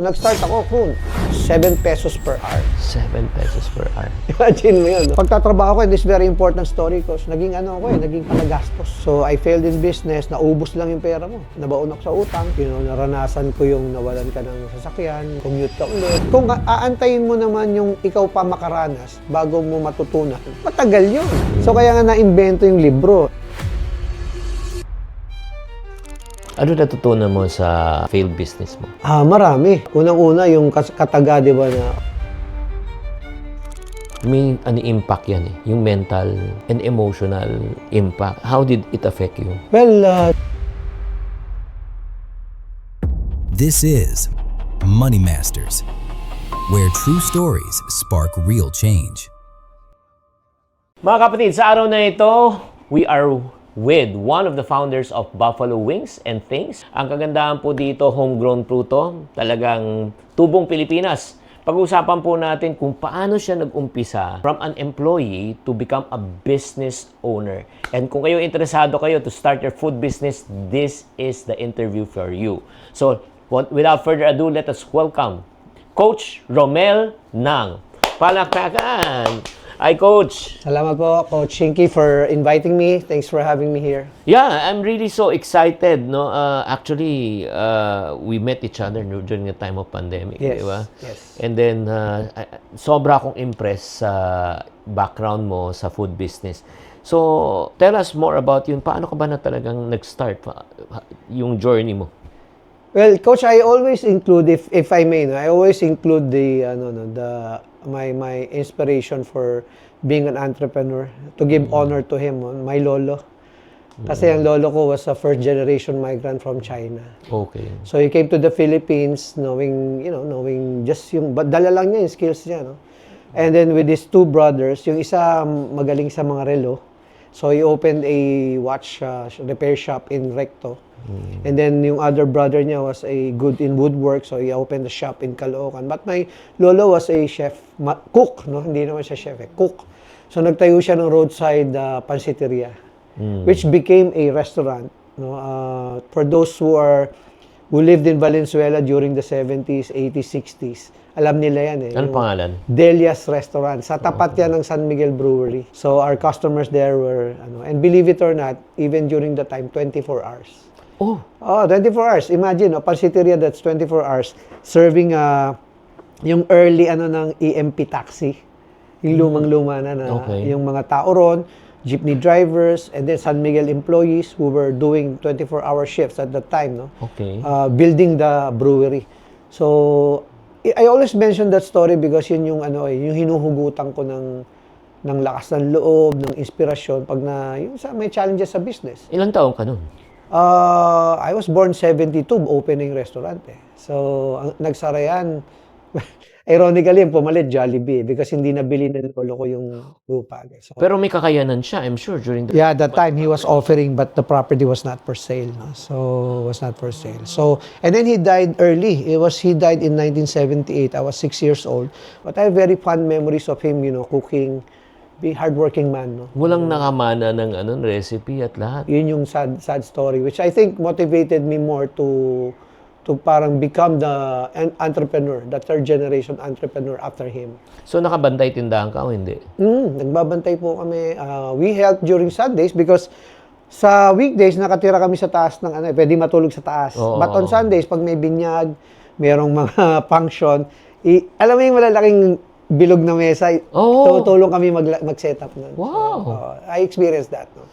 Nag-start ako kung 7 pesos per hour. 7 pesos per hour. Imagine mo yun. Pagtatrabaho ko, this very important story ko. Naging naging palagastos. So, I failed in business, naubos lang yung pera mo. Nabaon ako sa utang. Naranasan ko yung nawalan ka ng sasakyan, commute ka ulit. Kung aantayin mo naman yung ikaw pa makaranas bago mo matutunan, matagal yun. So, kaya nga na-invento yung libro. Ano natutunan mo sa failed business mo? Marami. Unang-una, yung kataga, di ba, na May impact yan eh. Yung mental and emotional impact. How did it affect you? well, This is Money Masters, where true stories spark real change. Mga kapatid, sa araw na ito, we are with one of the founders of Buffalo Wings and Things. Ang kagandahan po dito, homegrown po to. Talagang tubong Pilipinas. Pag-uusapan po natin kung paano siya nag-umpisa from an employee to become a business owner. And kung kayo interesado kayo to start your food business, this is the interview for you. So, without further ado, let us welcome Coach Romel Nang. Palakpakan! Hi, Coach! salamat po, Coach Shinky, for inviting me. Thanks for having me here. Yeah, I'm really so excited, no? Actually, we met each other during the time of pandemic, Yes, di ba? yes. And then, sobra akong impressed sa background mo sa food business. So, tell us more about yun. Paano ka ba na talagang nag-start yung journey mo? Well, Coach, I always include, if I may, I always include my inspiration for being an entrepreneur, to give honor to him, my lolo. Kasi ang lolo ko was a first generation migrant from China. Okay. So he came to the Philippines knowing just but dala lang niya yung skills niya, no? And then with his two brothers, yung isa magaling sa mga relo. So he opened a watch repair shop in Recto. And then yung other brother niya was good in woodwork, so he opened a shop in Caloocan. But my lolo was a chef, cook, no? Hindi naman siya chef, cook. So nagtayo siya ng roadside pansiteria, which became a restaurant, no? For those who lived in Valenzuela during the 70s, 80s, 60s, alam nila yan eh. Ano pangalan? Delia's Restaurant. Sa tapat yan ng San Miguel Brewery. So our customers there were, and believe it or not, even during the time, 24 hours. Oh, 24 hours. Imagine, pansiteria that's 24 hours serving yung early ng EMP taxi. Yung lumang-luma na Okay. yung mga tao ron, jeepney drivers, and then San Miguel employees who were doing 24-hour shifts at that time, no? okay. Building the brewery. So, I always mention that story because yun yung yung hinuhugutan ko ng lakas ng loob, ng inspirasyon pag yung may challenges sa business. Ilang taon ka nun? I was born 72, opening restaurant eh. So, nagsara yan. Ironically, yung pumalit, Jollibee, because hindi nabili ng lolo ko yung lupa. So, Pero may kakayanan siya, I'm sure, during the... yeah, that time he was offering, but the property was not for sale. No? So, was not for sale. So, and then he died early. He died in 1978. I was 6 years old. But I have very fond memories of him, cooking, be hardworking man. No? Walang nakamana ng recipe at lahat. Yun yung sad story, which I think motivated me more to parang become the entrepreneur, the third generation entrepreneur after him. So nakabantay tindahan ka o hindi? Nagbabantay po kami. We help during Sundays because sa weekdays nakatira kami sa taas ng pwede matulog sa taas. Oo. But on Sundays, pag may binyag, merong mga function, alam mo yung malalaking bilog na mesa, Oo. tutulong kami mag-set up nun. Wow. So, I experienced that. No?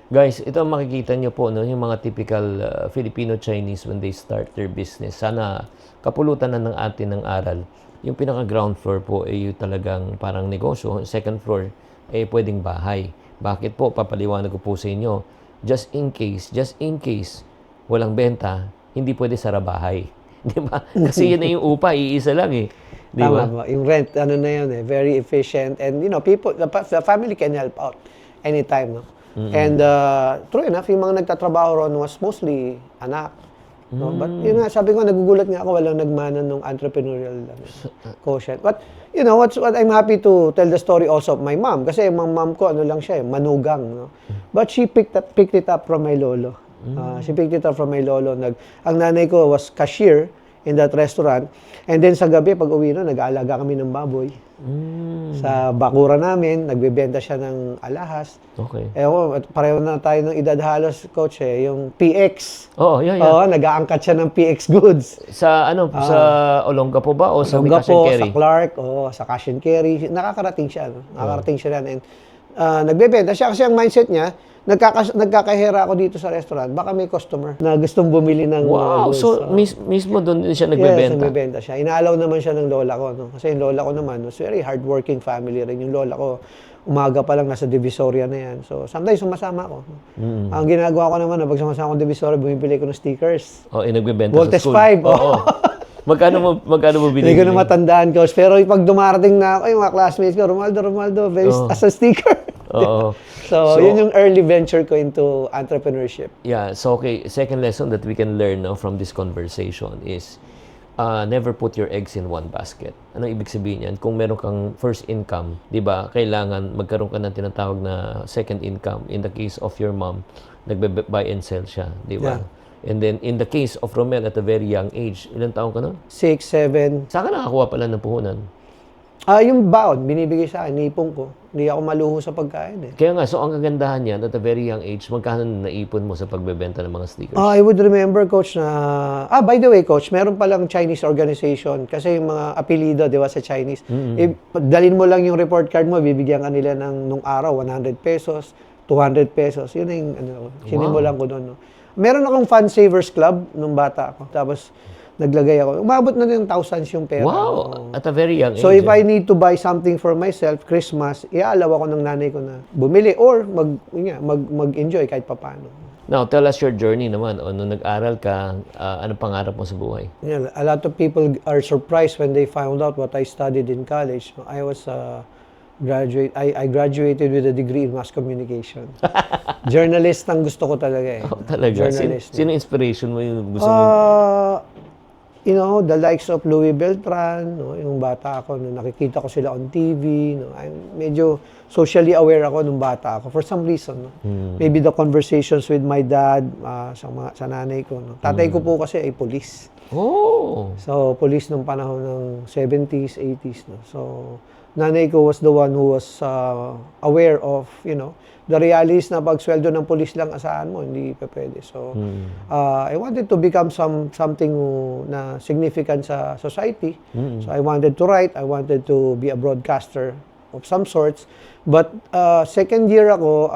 Guys, ito ang makikita nyo po, no, yung mga typical Filipino-Chinese when they start their business. Sana kapulutan na ng atin ng aral. Yung pinaka-ground floor po ay yung talagang parang negosyo. Second floor ay pwedeng bahay. Bakit po? Papaliwanag ko po sa inyo. Just in case walang benta, hindi pwede sara bahay. Di ba? Kasi yun na yung upa, iisa lang eh. Di ba? Tama po. Yung rent, na yun very efficient. And, people, the family can help out anytime, no? And true enough, yung mga nagtatrabaho ron was mostly anak. No? But yun nga, sabi ko, nagugulat nga ako, walang nagmana ng entrepreneurial quotient. But, what I'm happy to tell the story also of my mom. Kasi yung mom ko, lang siya, manugang. No? But she picked it up from my lolo. She picked it up from my lolo. Ang nanay ko was cashier in that restaurant. And then sa gabi, pag uwi na, nag-aalaga kami ng baboy. Sa bakura namin, nagbebenta siya ng alahas. Okay. Pareho na tayo ng edad halos, coach yung PX. Oo, yeah. Oo, nag-aangkat siya ng PX goods. Sa sa Olongapo ba o sa Sa Cash and po, Carry? sa Clark, sa Cash and Carry. Nakakarating siya. No? Nakakarating siya yan. And nagbebenta siya kasi ang mindset niya, nagkakahera ako dito sa restaurant, baka may customer na gustong bumili ng Wow, goods. so mismo doon din siya Yes, nagbebenta. nagbebenta siya. Inaalaw naman siya ng lola ko. No? Kasi yung lola ko naman, was very hardworking family rin. Yung lola ko, umaga pa lang nasa Divisoria na yan. So, sometimes sumasama ako. Ang ginagawa ko naman, pag sumasama ko ng Divisoria, bumibili ko ng stickers. Nagbebenta Voltes sa school. 5. Oo. Magkano mo Hindi binibili? ko na matandaan, coach. Pero pag dumarating na ako, yung mga classmates ko, Romaldo, as a sticker. Oo. So, yun yung early venture ko into entrepreneurship. Yeah, so okay, second lesson that we can learn now from this conversation is never put your eggs in one basket. Ano ibig sabihin yan? Kung meron kang first income, 'di ba? Kailangan magkaroon ka ng tinatawag na second income. In the case of your mom, nagbe-buy and sell siya, 'di ba? Yeah. And then in the case of Romel at a very young age, ilang taon ka na? 6, 7. Saan ka nakakuha pala ng puhunan? Yung baon, binibigay sa akin, nipong ko. Hindi ako maluho sa pagkain Kaya nga, so ang kagandahan yan, at a very young age, magkano na naipon mo sa pagbebenta ng mga stickers? I would remember, coach, na... by the way, coach, meron palang Chinese organization. Kasi yung mga apelido, di ba, sa Chinese. Dalhin mo lang yung report card mo, bibigyan ka nila nung araw, 100 pesos, 200 pesos. Yun yung, sinimulan ko doon. No? Meron akong Fun Savers Club nung bata ako. Tapos, naglagay ako. Umabot na din ng thousands yung pera. Wow! At a very young age. So if I need to buy something for myself, Christmas, iaalaw ako ng nanay ko na bumili or mag-enjoy kahit papano. Now, tell us your journey naman. O, nung nag-aral ka, anong pangarap mo sa buhay? Yeah, a lot of people are surprised when they found out what I studied in college. I was I graduated with a degree in mass communication. Journalist ang gusto ko talaga Talaga? Journalist. Sino inspiration mo yung gusto mo? The likes of Louis Beltran, no, yung bata ako, no, nakikita ko sila on TV, no, medyo socially aware ako nung bata ako for some reason. No. Maybe the conversations with my dad, sa nanay ko. No. Tatay ko po kasi ay police. Oh! So, police nung panahon ng 70s, 80s. No. So, nanay ko was the one who was aware of, the realities na pag sweldo ng pulis lang asahan mo, hindi pa pwede. So, I wanted to become something na significant sa society. So, I wanted to write. I wanted to be a broadcaster of some sorts. But second year ako,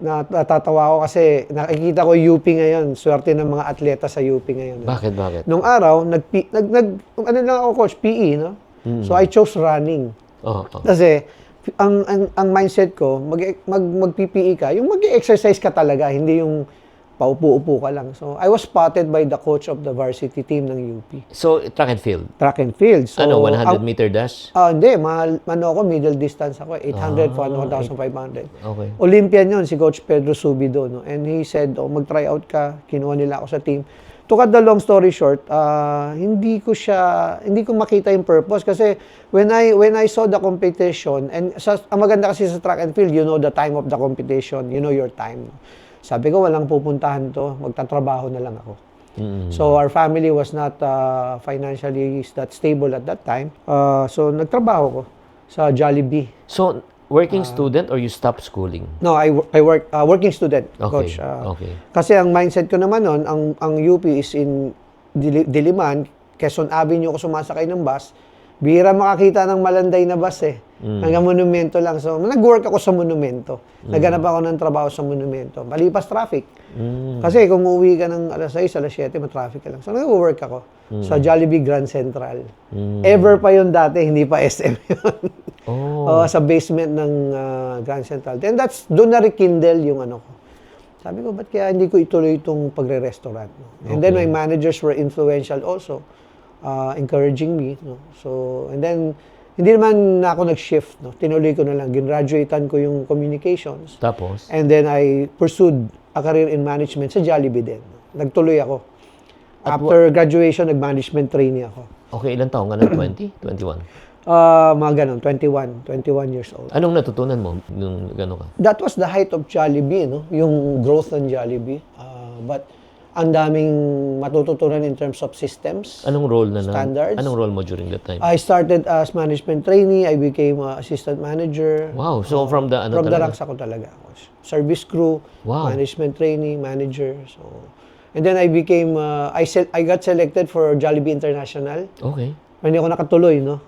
natatawa ako kasi nakikita ko UP ngayon. Swerte ng mga atleta sa UP ngayon. Bakit? Nung araw, ano lang ako, coach, PE, no? So, I chose running. Kasi, ang mindset ko, mag-PPE ka, yung mag-exercise ka talaga, hindi yung paupo-upo ka lang. So, I was spotted by the coach of the varsity team ng UP. So, track and field? Track and field. So, 100-meter dash? Hindi, ako, middle distance ako, 800, 1,500. Okay. Olympian yun, si Coach Pedro Subido. No? And he said, mag-try out ka, kinuha nila ako sa team. To cut the long story short, hindi ko makita yung purpose kasi when I saw the competition, and ang maganda kasi sa track and field, you know the time of the competition, you know your time. Sabi ko, walang pupuntahan to, magtatrabaho na lang ako. So our family was not financially that stable at that time. So nagtrabaho ko sa Jollibee. So, working student or you stopped schooling? No, I work working student, Okay, coach. okay. Kasi ang mindset ko naman noon, ang UP is in Diliman, Quezon Avenue ako sumasakay ng bus. Bihira makakita ng malanday na bus Hanggang monumento lang. So, nag-work ako sa monumento. Naghanap ako ng trabaho sa monumento. Malipas traffic. Kasi kung uuwi ka ng alas 6, alas 7, matraffic ka lang. So, nag-work ako sa Jollibee Grand Central. Ever pa yun dati, hindi pa SM yun. Sa basement ng Grand Central. And doon na rekindle yung ano ko. Sabi ko, ba't kaya hindi ko ituloy itong pagre-restaurant? No? And then my managers were influential also, encouraging me. No? So, and then, hindi naman na ako nag-shift. No? Tinuloy ko na lang. Ginraduatean ko yung communications. Tapos? And then I pursued a career in management sa Jollibee din. Nagtuloy ako. After graduation, nag-management trainee ako. Okay, ilang taong ka na? 20? 21? Mga ganun, 21 years old. Anong natutunan mo nung gano'n ka? That was the height of Jollibee, no? Yung growth ng Jollibee. But Ang daming matututunan in terms of systems. Anong role na Standards. Anong role mo during that time? I started as management trainee. I became assistant manager. Wow, so from the From the talaga? ranks ako talaga. Service crew, Wow. management trainee, manager. So, and then I became, I got selected for Jollibee International. Okay. Hindi ako nakatuloy, no?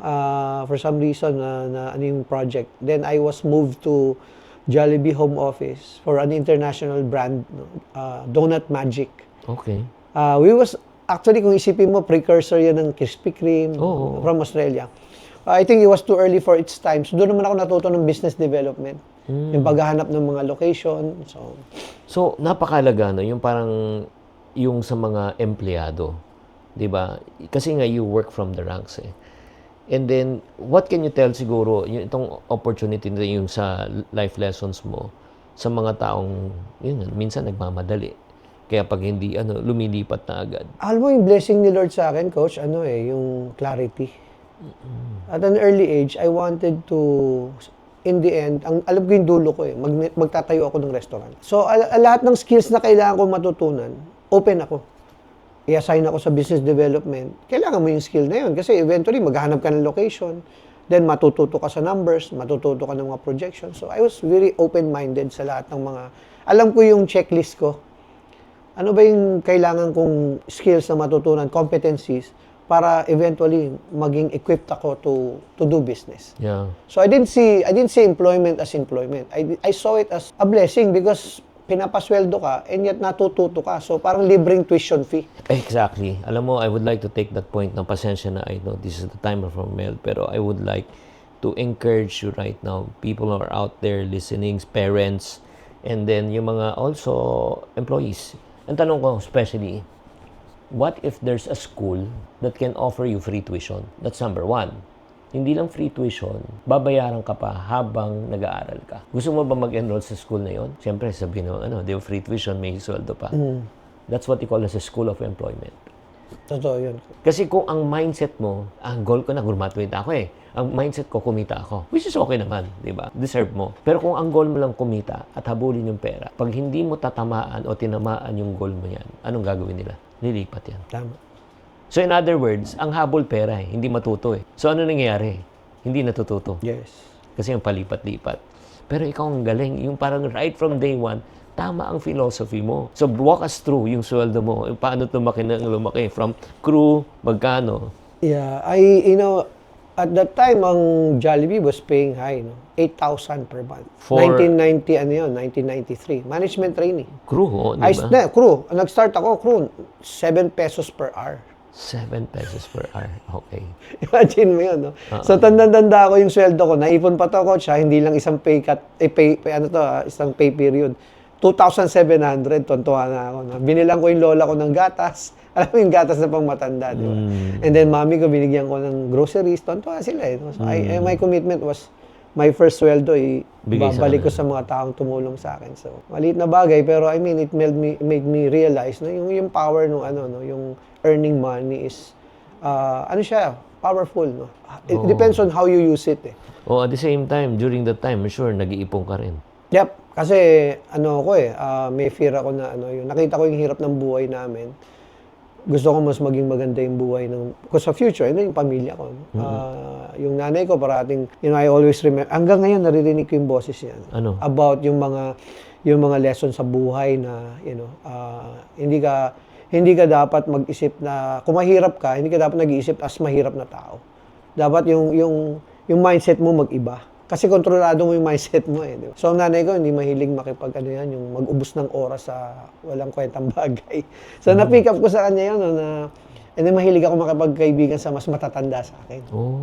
For some reason, na ano yung project. Then I was moved to Jollibee Home Office for an international brand, no? Donut Magic. Okay. Actually, kung isipin mo, precursor yan ng Krispy Kreme Oo. from Australia. I think it was too early for its time. So, doon naman ako natuto ng business development. Yung paghahanap ng mga location. So, napakalaga, no? Yung parang, yung sa mga empleyado. 'Di ba? Kasi nga, you work from the ranks, eh. And then, what can you tell siguro, yung itong opportunity na yung sa life lessons mo, sa mga taong, yun, minsan nagmamadali. Kaya pag hindi, lumilipat na agad. Alam mo, yung blessing ni Lord sa akin, Coach, yung clarity. At an early age, I wanted to, in the end, alam ko yung dulo ko magtatayo ako ng restaurant. So, lahat ng skills na kailangan ko matutunan, open ako. I-assign ako sa business development. Kailangan mo yung skill na yun. Kasi eventually, maghahanap ka ng location. Then, matututo ka sa numbers, matututo ka ng mga projections. So, I was very open-minded sa lahat ng mga, alam ko yung checklist ko. Ano ba yung kailangan kong skills na matutunan, competencies, para eventually maging equipped ako to do business. Yeah. So I didn't see employment as employment. I saw it as a blessing because pinapasweldo ka and yet natututo ka. So parang libreng tuition fee. Exactly. Alam mo, I would like to take that point ng pasensya na I know this is the timer from Mel, pero I would like to encourage you right now. People are out there listening, parents, and then yung mga also employees. Ang tanong ko especially, what if there's a school that can offer you free tuition? That's number one. Hindi lang free tuition, babayaran ka pa habang nag-aaral ka. Gusto mo ba mag-enroll sa school na yon? Siyempre, sabihin mo, they have free tuition, may sweldo pa. That's what you call as a school of employment. Totoo yun. Kasi kung ang mindset mo, ang goal ko na, graduate ako eh. Ang mindset ko, kumita ako. Which is okay naman, di ba? Deserve mo. Pero kung ang goal mo lang kumita at habulin yung pera, pag hindi mo tatamaan o tinamaan yung goal mo yan, anong gagawin nila? Lilipat yan. Tama. So in other words, ang habol pera hindi matuto eh. So ano nangyayari? Hindi natututo. Yes. Kasi yung palipat-lipat. Pero ikaw ang galing. Yung parang right from day one, tama ang philosophy mo. So walk us through yung sweldo mo. Yung paano lumaki from crew, magkano? Yeah, at that time, ang Jollibee was paying high, 8,000 per month. For- 1993. Management trainee. Crew, di ba? Crew. Nag-start ako, crew, 7 pesos per hour. 7 pesos per hour. Okay. Imagine mo yun, no? So, tanda-tanda ako yung sweldo ko. Naipon pa to, coach, hindi lang isang pay cut, isang pay period. 2,700, tontuwa na ako. No? Binilang ko yung lola ko ng gatas. Alam mo yung gatas na pang matanda, di ba? And then, mami ko, binigyan ko ng groceries. Tontuwa sila, eh. No? So, my commitment was, my first sweldo, Bigay sa babalik ko kanila. sa mga taong tumulong sa akin. So, maliit na bagay, pero I mean, it made me realize, no, yung power nung yung earning money is, powerful, no? It depends on how you use it, eh. Oh, at the same time, during that time, sure, nag-iipon ka rin. Yep, kasi may fear ako na yung nakita ko yung hirap ng buhay namin. Gusto ko mas maging maganda yung buhay sa future, yung pamilya ko. Yung nanay ko parating, I always remember, hanggang ngayon naririnig ko yung boses niya. Ano? About yung mga lessons sa buhay na, hindi ka dapat mag-isip na, kung mahirap ka, hindi ka dapat nag-iisip as mahirap na tao. Dapat yung mindset mo mag-iba. Kasi kontrolado mo yung mindset mo eh. Di ba? So, ang nanay ko, hindi mahilig yung mag-ubos ng oras sa walang kwentang bagay. So, na-pick up ko sa kanya yun, and then mahilig ako makipagkaibigan sa mas matatanda sa akin. Oh.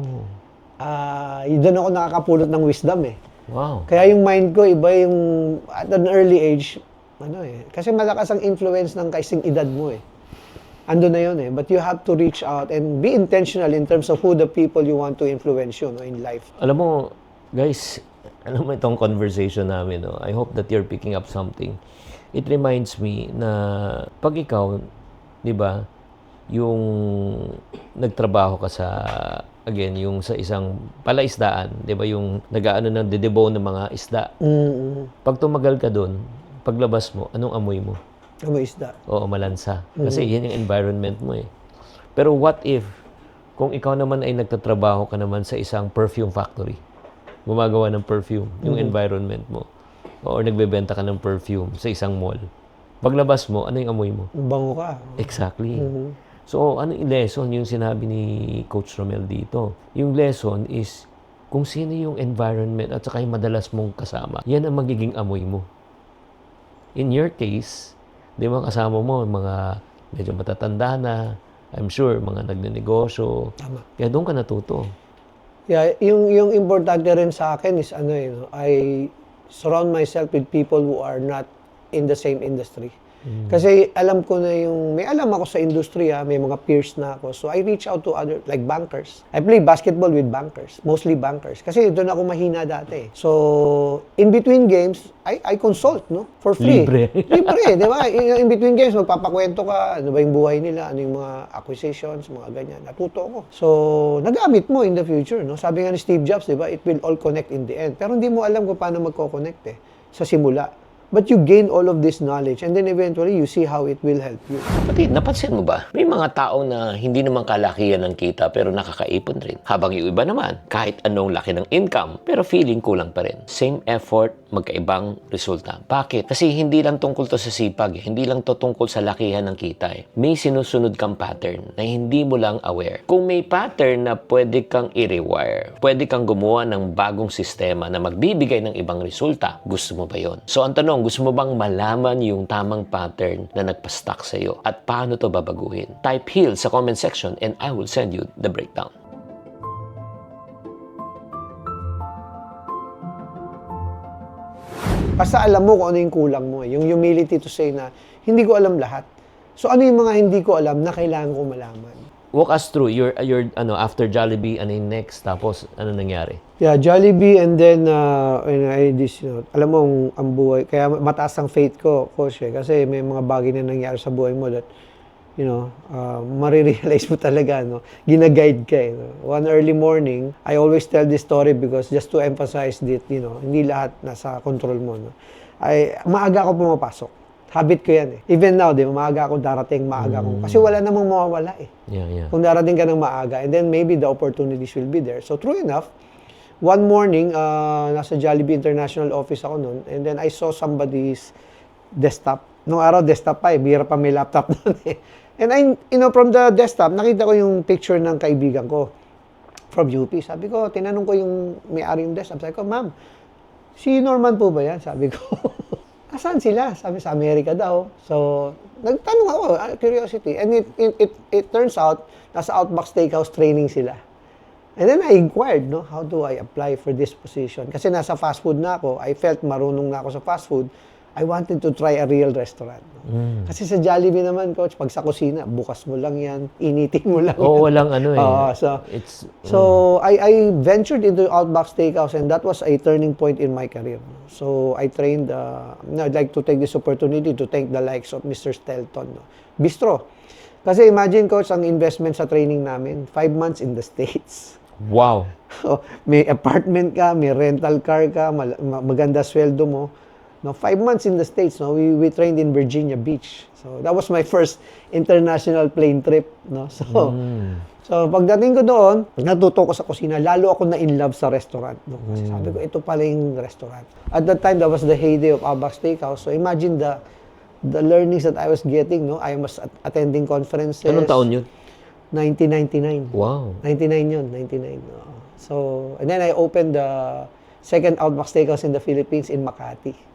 Doon ako nakakapulot ng wisdom eh. Wow. Kaya yung mind ko, iba yung, at an early age, kasi malakas ang influence ng kaising edad mo eh. Ando na yun eh. But you have to reach out and be intentional in terms of who the people you want to influence in life. Alam mo, guys, alam mo itong conversation namin, I hope that you're picking up something. It reminds me na pag ikaw, di ba, yung nagtrabaho ka yung sa isang palaisdaan, di ba, yung nag-aano ng dedebo ng mga isda. Pag tumagal ka doon, paglabas mo, anong amoy mo? Amoy isda. Oo, malansa. Kasi yan yung environment mo eh. Pero what if, kung ikaw naman ay nagtatrabaho ka naman sa isang perfume factory, gumagawa ng perfume, yung environment mo, or nagbebenta ka ng perfume sa isang mall, paglabas mo, ano yung amoy mo? Bango ka. Exactly. So, ano yung lesson yung sinabi ni Coach Romel dito? Yung lesson is, kung sino yung environment at saka yung madalas mong kasama, yan ang magiging amoy mo. In your case, di ba kasama mo mga medyo matatanda na, I'm sure, mga nagnenegosyo. Tama. Kaya doon ka natuto. Yeah, yung importante rin sa akin is I surround myself with people who are not in the same industry. Kasi alam ko na may alam ako sa industriya, may mga peers na ako. So I reach out to other, like bankers. I play basketball with bankers, mostly bankers. Kasi doon ako mahina dati. So, in between games, I consult, no? For free. Libre. Libre, di ba? In between games, magpapakwento ka, ano ba yung buhay nila, ano yung mga acquisitions, mga ganyan. Natuto ako. So, nagamit mo in the future, no? Sabi nga ni Steve Jobs, di ba? It will all connect in the end. Pero hindi mo alam kung paano magko-connect sa simula. But you gain all of this knowledge and then eventually you see how it will help you. Pati, napansin mo ba? May mga tao na hindi naman kalakihan ng kita pero nakakaipon rin. Habang yung iba naman, kahit anong laki ng income, pero feeling kulang pa rin. Same effort, magkaibang resulta. Bakit? Kasi hindi lang tungkol to sa sipag. Hindi lang to tungkol sa lakihan ng kita. May sinusunod kang pattern na hindi mo lang aware. Kung may pattern na pwede kang i-rewire, pwede kang gumawa ng bagong sistema na magbibigay ng ibang resulta, gusto mo ba yon? So ang tanong, gusto mo bang malaman yung tamang pattern na nagpa-stuck sa'yo? At paano to babaguhin? Type HEAL sa comment section and I will send you the breakdown. Basta alam mo kung ano yung kulang mo. Yung humility to say na hindi ko alam lahat. So ano yung mga hindi ko alam na kailangan ko malaman? Walk us through your after Jollibee, ano yung next? Tapos, ano nangyari? Yeah, Jollibee and then alam mo ang buhay, kaya mataas ang faith ko, coach kasi may mga bagay na nangyari sa buhay mo that marirealize mo talaga, gina-guide ka. One early morning, I always tell this story because just to emphasize that, hindi lahat nasa control mo. Maaga ako pumapasok. Habit ko yan eh. Even now, maaga ako darating, maaga ako. Kasi wala namang mawawala eh. Yeah. Kung darating ka ng maaga, and then maybe the opportunities will be there. So true enough, one morning, nasa Jollibee International Office ako noon, and then I saw somebody's desktop. Nung araw, desktop pa eh. Bira pa may laptop noon eh. And from the desktop, nakita ko yung picture ng kaibigan ko from UP. Sabi ko, tinanong ko yung may-ari yung desktop. Sabi ko, ma'am, si Norman po ba yan? Sabi ko, asan sila? Sabi sa Amerika daw. So, nagtanong ako, curiosity. And it turns out, nasa Outback Steakhouse training sila. And then I inquired, how do I apply for this position? Kasi nasa fast food na ako. I felt marunong na ako sa fast food. I wanted to try a real restaurant. Kasi sa Jollibee naman, coach, pag sa kusina, bukas mo lang yan, initin mo lang yan. Walang So I ventured into Outback Steakhouse and that was a turning point in my career. So I trained, I'd like to take this opportunity to thank the likes of Mr. Stelton. Bistro. Kasi imagine, coach, ang investment sa training namin, 5 months in the States. Wow. May apartment ka, may rental car ka, maganda sweldo mo. 5 months in the States, we trained in Virginia Beach. So that was my first international plane trip. So pagdating ko doon, natuto ko sa kusina. Lalo ako na in love sa restaurant. Kasi sabi ko, ito pala yung restaurant. At that time, that was the heyday of Outback Steakhouse. So imagine the learnings that I was getting. I was attending conferences. Anong taon yun? 1999. Wow. 99 yun, 99. So, and then I opened the second Outback Steakhouse in the Philippines in Makati.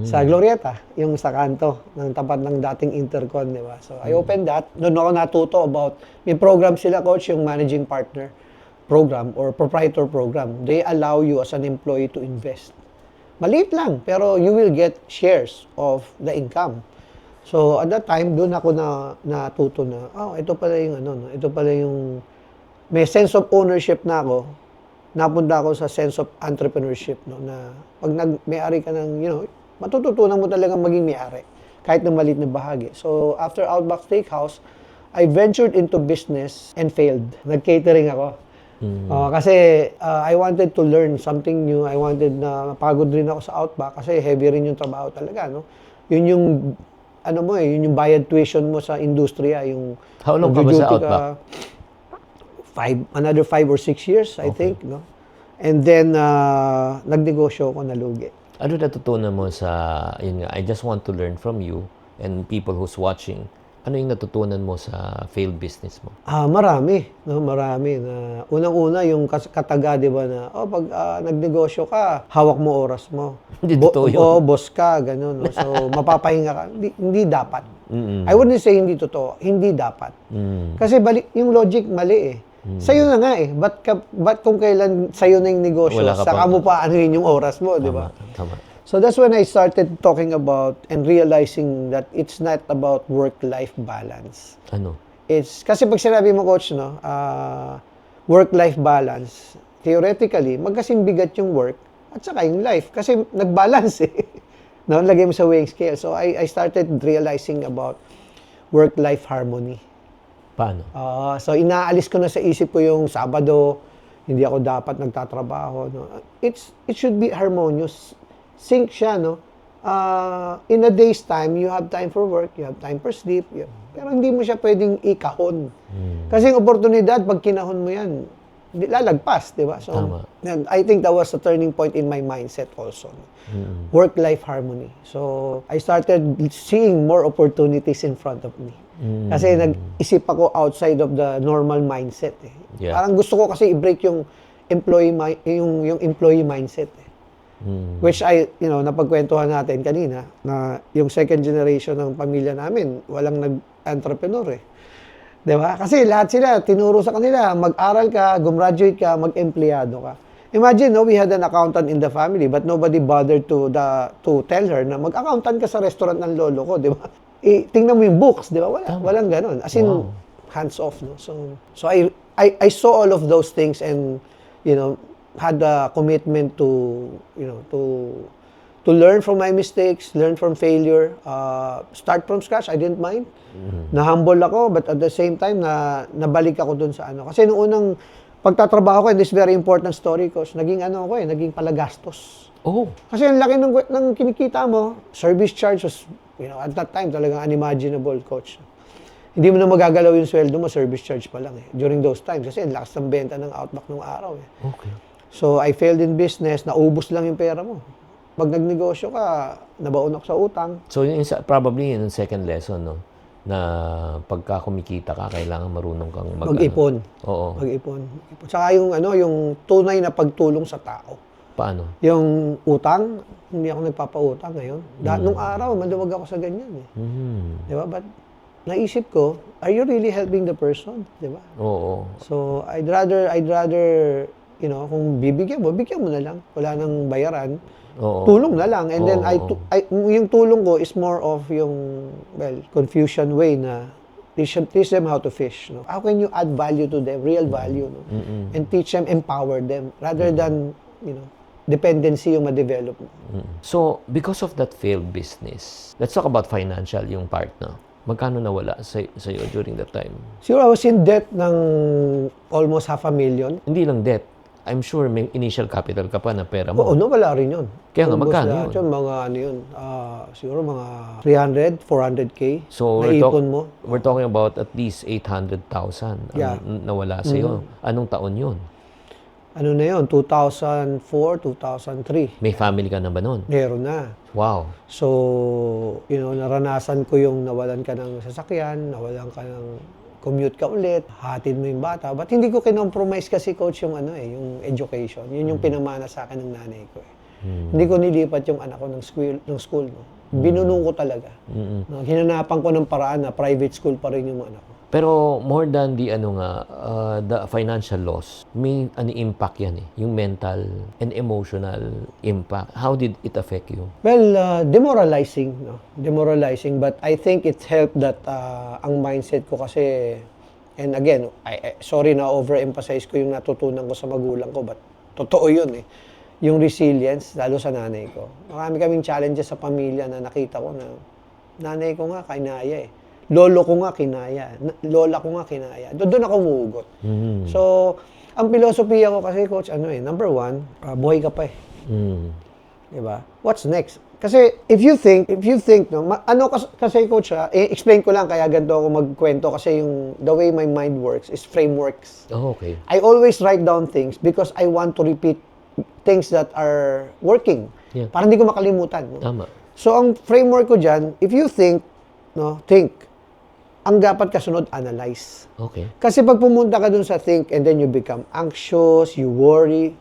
Sa Glorieta, yung sa kanto, ng tapat ng dating Intercon, di ba? So, I opened that. Doon ako natuto about, may program sila, coach, yung managing partner program or proprietor program. They allow you as an employee to invest. Maliit lang, pero you will get shares of the income. So, at that time, doon ako natuto na, ito pala yung ito pala yung, may sense of ownership na ako. Napunta ako sa sense of entrepreneurship, na pag may-ari ka ng, matututunan mo talaga maging may-ari, kahit ng maliit na bahagi. So, after Outback Steakhouse, I ventured into business and failed. Nag-catering ako. Kasi I wanted to learn something new. I wanted na pagod rin ako sa Outback kasi heavy rin yung trabaho talaga. Yun yung ano mo yun yung bayad tuition mo sa industriya, yung How long ka ba sa magjo-duty Outback? another 5 or 6 years, I think, no? And then, nagnegosyo ako, nalugi. Ano natutunan mo sa, yun nga, I just want to learn from you and people who's watching. Ano yung natutunan mo sa failed business mo? Marami, no? Marami. Na, unang-una, yung kataga, di ba, na, pag nagnegosyo ka, hawak mo oras mo. Hindi totoo yun. Boss ka, gano'n. No? So, mapapahinga ka. Hindi dapat. I wouldn't say hindi totoo. Hindi dapat. Kasi yung logic mali eh. Sa'yo na nga eh. Ba't kung kailan sa'yo na yung negosyo, Wala ka saka pa- mo pa ano yun yung oras mo, di ba? Tama. So that's when I started talking about and realizing that it's not about work-life balance. Ano? It's kasi pag sinabi mo, coach, no, work-life balance, theoretically, magkasing bigat yung work at saka yung life kasi nag-balance eh. No, lagay mo sa weighing scale. So I started realizing about work-life harmony. Paano? So inaalis ko na sa isip ko yung Sabado, hindi ako dapat nagtatrabaho, no. It should be harmonious. Sync siya, no? In a day's time, you have time for work, you have time for sleep, pero hindi mo siya pwedeng ikahon. Kasi yung oportunidad, pag kinahon mo yan, lalagpas, di ba? So, Tama. and I think that was a turning point in my mindset also. Work-life harmony. So, I started seeing more opportunities in front of me. Kasi nag-isip ako outside of the normal mindset. Eh. Yeah. Parang gusto ko kasi i-break yung employee mindset. Eh. Which napagkwentuhan natin kanina na yung second generation ng pamilya namin, walang nag-entrepreneur eh. 'Di ba? Kasi lahat sila tinuro sa kanila, mag-aral ka, gumraduate ka, mag-empleyado ka. Imagine, no, we had an accountant in the family but nobody bothered to tell her na mag-accountant ka sa restaurant ng lolo ko, 'di ba? Tingnan mo yung books, 'di ba? Walang ganoon. As in hands off, no. So I saw all of those things and had a commitment to learn from my mistakes, learn from failure, start from scratch. I didn't mind. Na-humble ako, but at the same time, nabalik ako dun sa ano. Kasi nung unang pagtatrabaho ko, and this very important story ko, naging naging palagastos. Oh. Kasi ang laki ng kinikita mo, service charge was, at that time, talagang unimaginable, coach. Hindi mo na magagalaw yung sweldo mo, service charge pa lang eh. During those times, kasi ang lakas ng benta ng Outback nung araw eh. Okay. So, I failed in business, naubos lang yung pera mo. Pag nagnegosyo ka, nabaon ako sa utang. So, probably yun yung second lesson, no? Na pagka kumikita ka, kailangan marunong kang Mag-ipon. Oo. Mag-ipon. Saka yung tunay na pagtulong sa tao. Paano? Yung utang, hindi ako nagpapautang ngayon. Nung araw, maluwag ako sa ganyan eh. Di ba? But naisip ko, are you really helping the person? Di ba? Oo. So, I'd rather, kung bigyan mo na lang. Wala nang bayaran. Oo. Tulong na lang. And then, Oo. yung tulong ko is more of yung, Confucian way na teach them how to fish. No? How can you add value to them, real value, no? And teach them, empower them, rather than, dependency yung ma-develop mo. So, because of that failed business, let's talk about financial, yung part na. Magkano nawala sa'yo during that time? Siguro, I was in debt ng almost $500,000. Hindi lang debt. I'm sure may initial capital ka pa na pera mo. Oo, wala rin yun. Kaya nga, Almost magkano lahat yun? Mga siguro mga 300, 400K So, na ipon mo. we're talking about at least 800,000 Yeah. nawala sa'yo. Anong taon yun? Ano na yun? 2004, 2003. May family ka na ba nun? Meron na. Wow. So, naranasan ko yung nawalan ka ng sasakyan, nawalan ka ng commute ka ulit, hatid mo yung bata. But hindi ko kinompromise kasi, coach, yung yung education. Yun yung pinamana sa akin ng nanay ko eh. Hindi ko nilipat yung anak ko ng school, no. Binunong ko talaga. No, hinanapan ko ng paraan na private school pa rin yung anak ko. Pero more than the the financial loss, may impact yan eh. Yung mental and emotional impact. How did it affect you? Well, demoralizing, no? Demoralizing, but I think it helped that ang mindset ko kasi, and again, sorry na overemphasize ko yung natutunan ko sa magulang ko, but totoo yun eh. Yung resilience, lalo sa nanay ko. Marami kaming challenges sa pamilya na nakita ko na nanay ko nga kinaya eh. Lolo ko nga kinaya. Lola ko nga kinaya. Doon ako umuugot. So, ang filosofiya ko kasi, coach, number one, buhay ka pa eh. Diba? What's next? Kasi if you think, no, kasi coach, explain ko lang kaya ganito ako magkwento kasi yung the way my mind works is frameworks. Oh, okay. I always write down things because I want to repeat things that are working. Yeah. Para hindi ko makalimutan. No? Tama. So, ang framework ko dyan, if you think, think. Ang dapat kasunod, analyze. Okay. Kasi pag pumunta ka dun sa think and then you become anxious, you worry,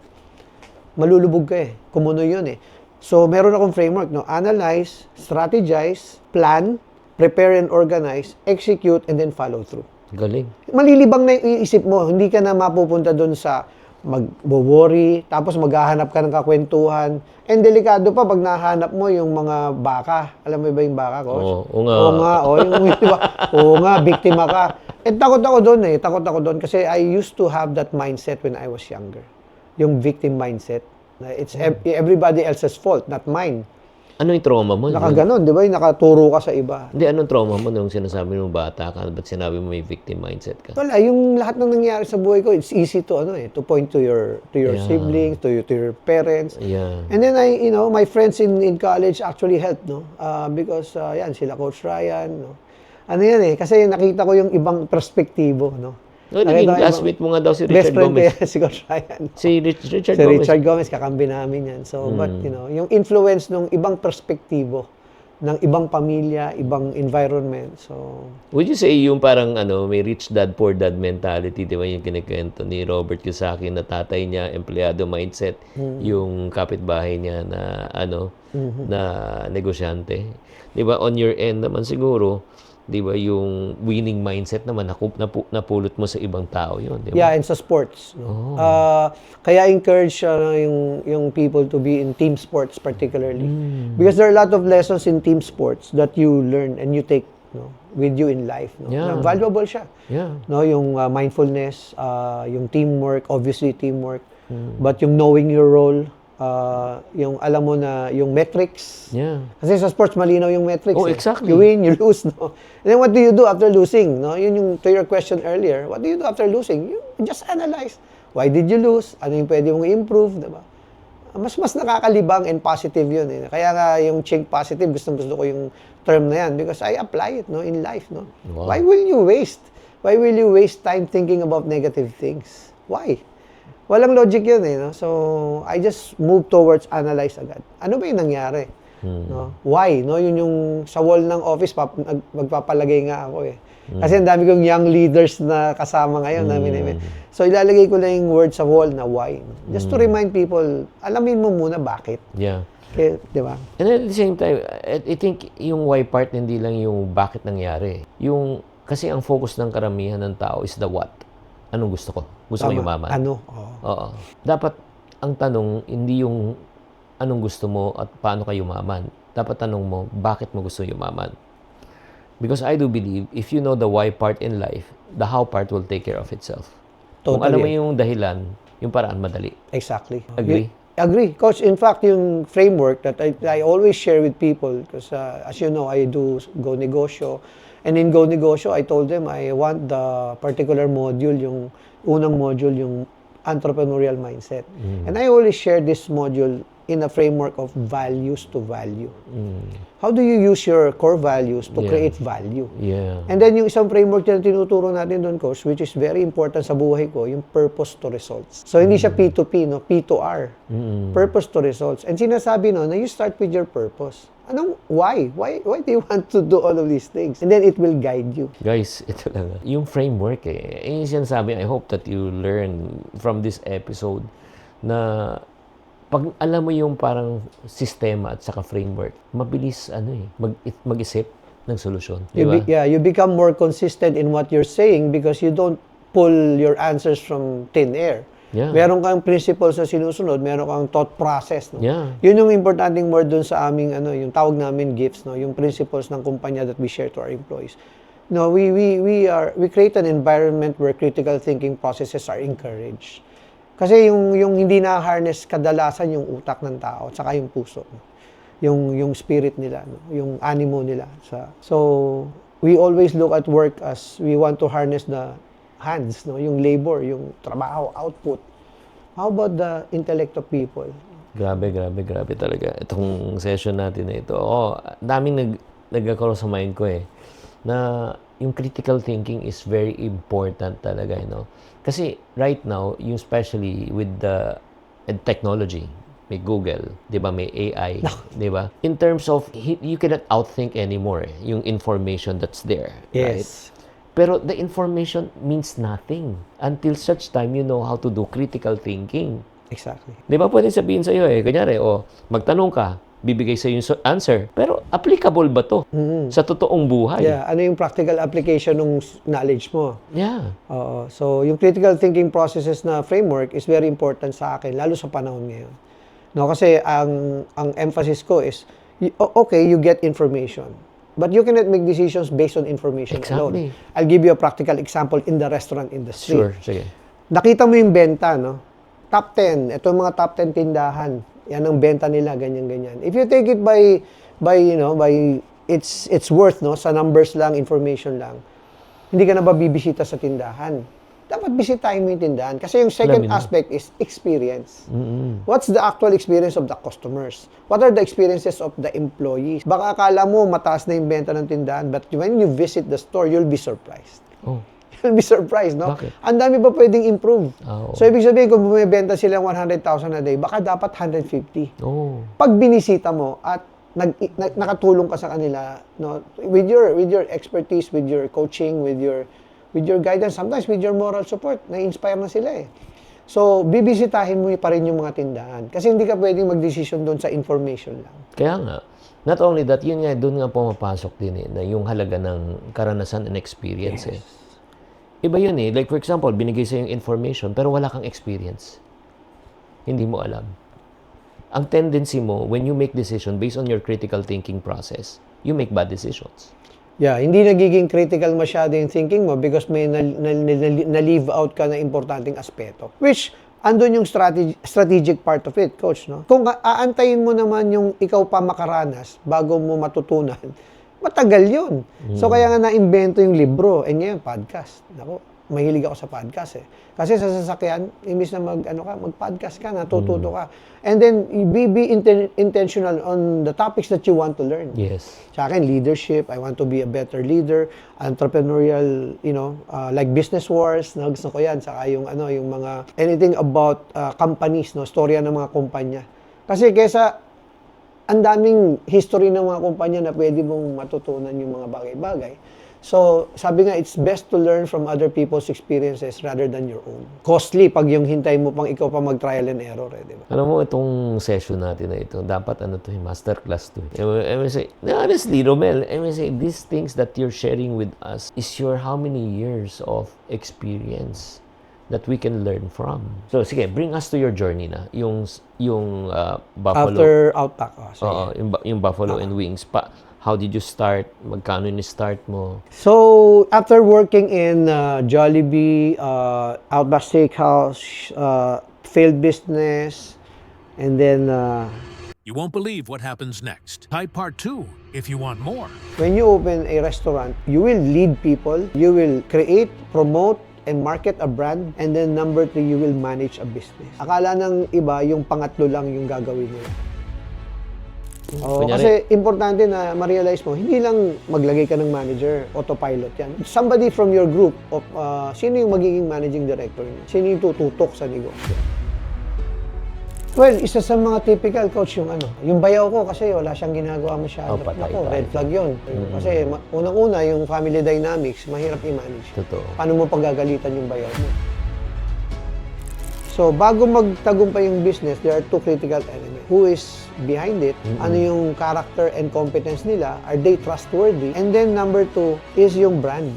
malulubog ka eh. Kumuno yun eh. So, meron akong framework, no? Analyze, strategize, plan, prepare and organize, execute, and then follow through. Galing. Malilibang na yung iisip mo. Hindi ka na mapupunta dun sa mag-worry, tapos maghahanap ka ng kakwentuhan. And delikado pa pag nahanap mo yung mga baka. Alam mo ba yung baka, coach? Oo nga. Oo nga, diba? Oo nga, biktima ka. And takot ako doon eh. Takot ako doon kasi I used to have that mindset when I was younger. Yung victim mindset. It's everybody else's fault, not mine. Ano yung trauma mo? Nakaganon, di ba? Yung nakaturo ka sa iba. Hindi, anong trauma mo nung sinasabi mo bata ka? Ba't sinabi mo may victim mindset ka? Wala, yung lahat ng nangyari sa buhay ko, it's easy to to point to your siblings, to your parents. Yeah. And then my friends in college actually helped, no? Because yan sila Coach Ryan, no. Ano yan eh, kasi nakita ko yung ibang perspektibo, no. No, naging classmate mo nga daw si Best Richard friend ko Gomez. yan, si Coach Ryan. Si Richard Si Gomez. Richard Gomez, kakambi namin yan. So, but yung influence ng ibang perspektibo, ng ibang pamilya, ibang environment. So, Would you say yung parang may rich dad, poor dad mentality, di ba yung kinikwento ni Robert Kiyosaki na tatay niya, empleyado mindset, yung kapitbahay niya na na negosyante. Di ba on your end naman siguro, di ba yung winning mindset naman napulot mo sa ibang tao yun, di ba? yeah, and sa sports. No? Kaya encourage yung people to be in team sports particularly. Because there are a lot of lessons in team sports that you learn and you take with you in life. No? Yeah. Na valuable siya. Yeah. No, yung mindfulness, yung teamwork, obviously teamwork, but yung knowing your role, yung alam mo na yung metrics. Yeah. Kasi sa sports malinaw yung metrics. Oh, eh. exactly. You win, you lose, no. And then what do you do after losing, no? Yun yung to your question earlier. What do you do after losing? You just analyze. Why did you lose? Ano yung pwede mong i-improve, diba? Mas nakakalibang and positive yun eh. Kaya nga yung think positive, gusto ko yung term na yan because I apply it, no, in life, no. Wow. Why will you waste time thinking about negative things? Why? Walang logic yun eh, no? So, I just move towards analyze agad. Ano ba yung nangyari? No? Why? No? Yun yung sa wall ng office, magpapalagay nga ako eh. Kasi ang dami kong young leaders na kasama ngayon. So, ilalagay ko lang yung word sa wall na why. Just to remind people, alamin mo muna bakit. Yeah. Okay, di ba? And at the same time, I think yung why part hindi lang yung bakit nangyari. Kasi ang focus ng karamihan ng tao is the what. Anong gusto ko? Gusto mo yumaman? Ano? Oo. Dapat ang tanong, hindi yung anong gusto mo at paano ka yumaman. Dapat tanong mo, bakit mo gusto yumaman? Because I do believe, if you know the why part in life, the how part will take care of itself. Kung alam mo yung dahilan, yung paraan madali. Exactly. Agree? Agree. Coach, in fact, yung framework that I always share with people, because as you know, I do Go Negosyo. And in Go Negosyo, I told them I want the particular module, yung unang module, yung entrepreneurial mindset. And I always share this module in a framework of values to value. How do you use your core values to create value? Yeah. And then yung isang framework na tinuturo natin doon, Coach, which is very important sa buhay ko, yung purpose to results. So hindi siya P2P, no? P to R. Purpose to results. And sinasabi na you start with your purpose. Why? Why do you want to do all of these things? And then it will guide you. Guys, ito lang. Yung framework yung sinasabi, I hope that you learn from this episode na pag alam mo yung parang sistema at saka framework, mabilis mag-isip ng solusyon. Di ba? You become more consistent in what you're saying because you don't pull your answers from thin air. Yeah. Meron kang principles na sinusunod, meron kang thought process, no? Yeah. Yun yung importanteng word dun sa aming yung tawag namin gifts, no? Yung principles ng kumpanya that we share to our employees. No, we create an environment where critical thinking processes are encouraged. Kasi yung hindi na-harness kadalasan yung utak ng tao at saka yung puso, no? Yung spirit nila, no? Yung animo nila. So we always look at work as we want to harness the hands, no? Yung labor, yung trabaho, output. How about the intellect of people? Grabe talaga. Itong session natin na ito. Daming nagkakaroon sa mind ko na yung critical thinking is very important talaga, Kasi right now, yung especially with the technology, may Google, 'di ba, may AI, 'di ba? In terms of you cannot outthink anymore yung information that's there, right? Yes. Pero the information means nothing until such time you know how to do critical thinking. Exactly. Di ba pwede sabihin sa iyo kunyari, magtanong ka, bibigay sa iyo yung answer, pero applicable ba to sa totoong buhay? Yeah, ano yung practical application ng knowledge mo? Yeah. Oo. So, yung critical thinking processes na framework is very important sa akin, lalo sa panahon ngayon. No, kasi ang emphasis ko is, okay, you get information. But you cannot make decisions based on information Exactly. alone. I'll give you a practical example in the restaurant industry. Sure, sige. Nakita mo yung benta, no? Top 10. Ito yung mga top 10 tindahan. Yan ang benta nila, ganyan-ganyan. If you take it by its worth, no? Sa numbers lang, information lang, hindi ka na ba bibisita sa tindahan? Dapat bisitahin mo yung tindahan. Kasi yung second aspect is experience. What's the actual experience of the customers? What are the experiences of the employees? Baka akala mo mataas na yung benta ng tindahan, but when you visit the store, you'll be surprised. Oh. You'll be surprised, no? Bakit? Ang dami pa pwedeng improve. Oo. So, ibig sabihin, kung bumibenta silang 100,000 a day, baka dapat 150. Oh. Pag binisita mo at nakatulong ka sa kanila, no, with your expertise, with your coaching, with your guidance, sometimes with your moral support, na-inspire na sila So, bibisitahin mo pa rin yung mga tindahan. Kasi hindi ka pwedeng mag-decision doon sa information lang. Kaya nga, not only that, yun nga, doon nga pumapasok din na yung halaga ng karanasan and experience Iba yun Like for example, binigay sa yung information, pero wala kang experience. Hindi mo alam. Ang tendency mo, when you make decision based on your critical thinking process, you make bad decisions. Yeah, hindi nagiging critical masyado yung thinking mo because may na-leave out ka na importanteng aspeto. Which, andun yung strategic part of it, coach, no? Kung aantayin mo naman yung ikaw pa makaranas bago mo matutunan, matagal yun. So, kaya nga na-invento yung libro. Ngayon, podcast. Naku, mahilig ako sa podcast Kasi sa sasakyan, imbis na mag-podcast ka, natututo ka. And then, be intentional on the topics that you want to learn. Yes. Sa akin, leadership. I want to be a better leader. Entrepreneurial, like business wars. Gusto ko yan. Saka yung mga, anything about companies, storya ng mga kumpanya. Kasi kesa, ang daming history ng mga kumpanya na pwede mong matutunan yung mga bagay-bagay. So, sabi nga, it's best to learn from other people's experiences rather than your own. Costly pag yung hintay mo pang ikaw pa mag-trial and error, di ba? Alam mo, itong session natin na ito, dapat masterclass to. I may say, honestly, Romel, I may say, these things that you're sharing with us is your how many years of experience that we can learn from. So, sige, bring us to your journey na. Yung Buffalo. After Outback. Yung Buffalo and Wings. How did you start? Magkano ni-start mo? So, after working in Jollibee, Outback Steakhouse, failed business, and then... You won't believe what happens next. Type part 2 if you want more. When you open a restaurant, you will lead people, you will create, promote, and market a brand, and then number 3, you will manage a business. Akala ng iba, yung pangatlo lang yung gagawin nila. Kasi importante na ma-realize mo, hindi lang maglagay ka ng manager, autopilot yan. Somebody from your group of sino yung magiging managing director niyo? Sino yung tututok sa negosyo? Well, isa sa mga typical, coach, yung bayaw ko kasi wala siyang ginagawa masyado. Red flag yun. Kasi unang-una, yung family dynamics, mahirap i-manage. Totoo. Paano mo paggagalitan yung bayaw mo? So, bago magtagumpay yung business, there are 2 critical elements. Who is behind it? Ano yung character and competence nila? Are they trustworthy? And then number 2 is yung brand.